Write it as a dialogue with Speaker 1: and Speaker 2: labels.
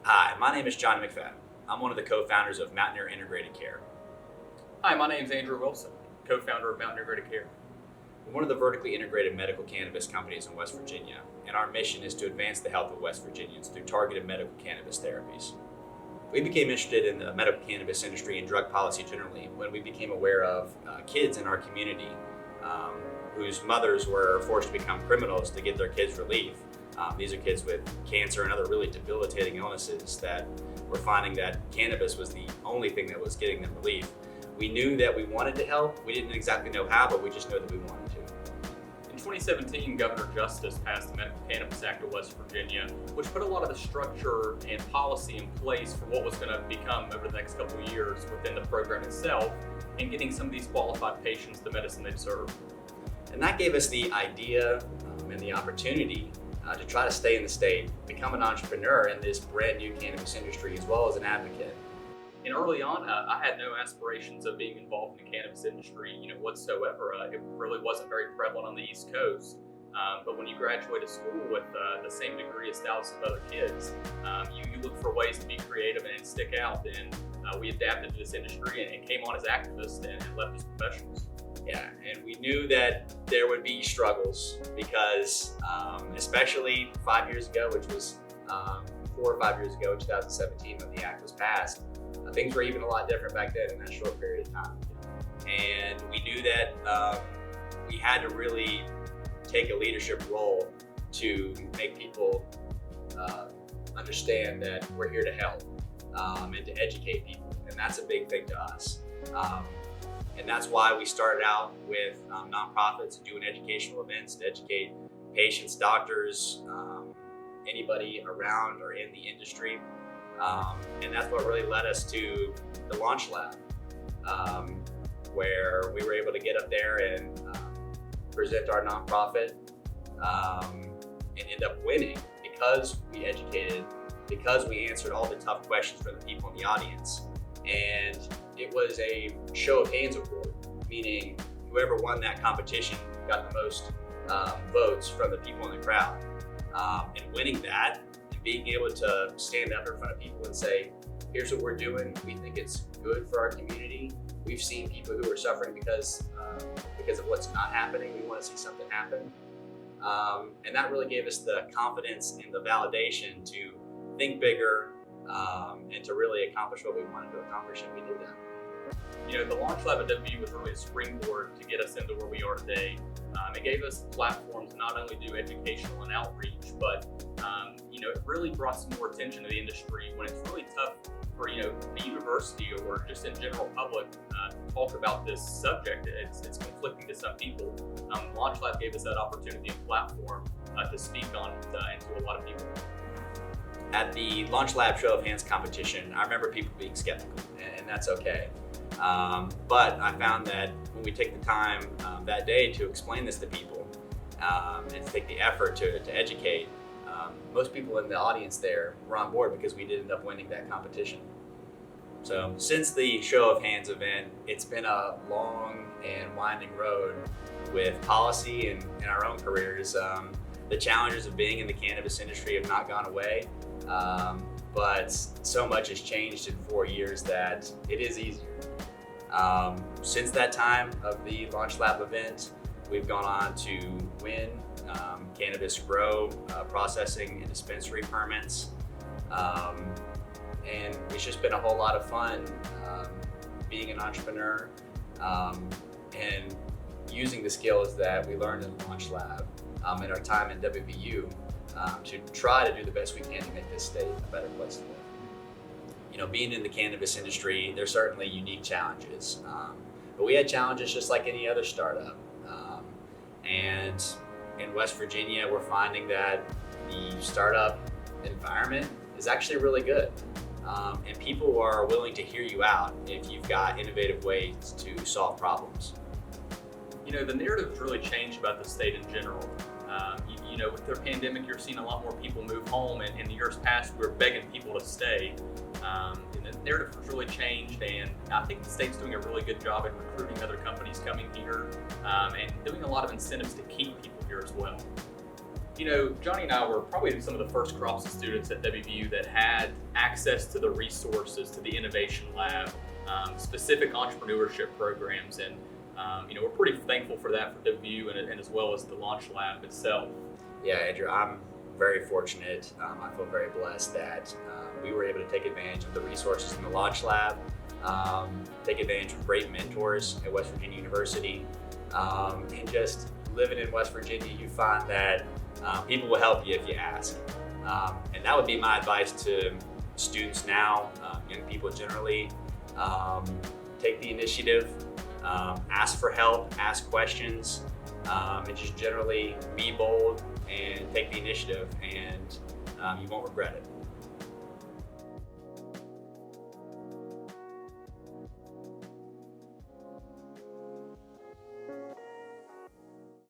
Speaker 1: Hi, my name is John McFadden. I'm one of the co-founders of Mountaineer Integrated Care.
Speaker 2: Hi, my name is Andrew Wilson, co-founder of Mountaineer Integrated Care.
Speaker 1: We're one of the vertically integrated medical cannabis companies in West Virginia, and our mission is to advance the health of West Virginians through targeted medical cannabis therapies. We became interested in the medical cannabis industry and drug policy generally when we became aware of kids in our community whose mothers were forced to become criminals to get their kids relief. These are kids with cancer and other really debilitating illnesses that were finding that cannabis was the only thing that was getting them relief. We knew that we wanted to help. We didn't exactly know how, but we just knew that we wanted to.
Speaker 2: In 2017, Governor Justice passed the Medical Cannabis Act of West Virginia, which put a lot of the structure and policy in place for what was going to become over the next couple of years within the program itself and getting some of these qualified patients the medicine they deserve.
Speaker 1: And that gave us the idea and the opportunity to try to stay in the state, become an entrepreneur in this brand new cannabis industry, as well as an advocate.
Speaker 2: And early on, I had no aspirations of being involved in the cannabis industry, whatsoever. It really wasn't very prevalent on the East Coast. But when you graduate school with the same degree as thousands of other kids, you look for ways to be creative and stick out. And we adapted to this industry and came on as activists and left as professionals.
Speaker 1: Yeah, and we knew that there would be struggles because, especially 5 years ago, which was 4 or 5 years ago, 2017, when the act was passed, things were even a lot different back then in that short period of time. And we knew that we had to really take a leadership role to make people understand that we're here to help and to educate people. And that's a big thing to us. And that's why we started out with nonprofits and doing educational events to educate patients, doctors, anybody around or in the industry. And that's what really led us to the Launchlab, where we were able to get up there and present our nonprofit and end up winning because we educated, because we answered all the tough questions from the people in the audience. And it was a show of hands award, meaning whoever won that competition got the most votes from the people in the crowd. And winning that and being able to stand up in front of people and say, here's what we're doing. We think it's good for our community. We've seen people who are suffering because of what's not happening. We want to see something happen. And that really gave us the confidence and the validation to think bigger, and to really accomplish what we wanted to accomplish, and we did that.
Speaker 2: The Launchlab at WVU was really a springboard to get us into where we are today. It gave us platforms to not only do educational and outreach, but it really brought some more attention to the industry when it's really tough for the university or just in general public to talk about this subject. It's conflicting to some people. Launchlab gave us that opportunity and platform to speak on and to a lot of people.
Speaker 1: At the Launchlab Show of Hands competition, I remember people being skeptical, and that's okay. But I found that when we take the time that day to explain this to people and to take the effort to educate, most people in the audience there were on board because we did end up winning that competition. So since the Show of Hands event, it's been a long and winding road with policy and in our own careers. The challenges of being in the cannabis industry have not gone away. But so much has changed in 4 years that it is easier. Since that time of the Launchlab event, we've gone on to win cannabis grow, processing, and dispensary permits. And it's just been a whole lot of fun being an entrepreneur and using the skills that we learned in the Launchlab in our time in WVU. To try to do the best we can to make this state a better place to live. Being in the cannabis industry, there's certainly unique challenges, but we had challenges just like any other startup. And in West Virginia, we're finding that the startup environment is actually really good, and people are willing to hear you out if you've got innovative ways to solve problems.
Speaker 2: The narrative's really changed about the state in general. With the pandemic, you're seeing a lot more people move home, and in the years past, we were begging people to stay. And the narrative has really changed, and I think the state's doing a really good job at recruiting other companies coming here and doing a lot of incentives to keep people here as well. You know, Johnny and I were probably some of the first crops of students at WVU that had access to the resources, to the innovation lab, specific entrepreneurship programs, and you know, we're pretty thankful for that for WVU and as well as the Launch Lab itself.
Speaker 1: Yeah, Andrew, I'm very fortunate. I feel very blessed that we were able to take advantage of the resources in the Launch Lab, take advantage of great mentors at West Virginia University, and just living in West Virginia, you find that people will help you if you ask. And that would be my advice to students now, young people generally. Take the initiative, ask for help, ask questions, and just generally be bold and take the initiative, and you won't regret it.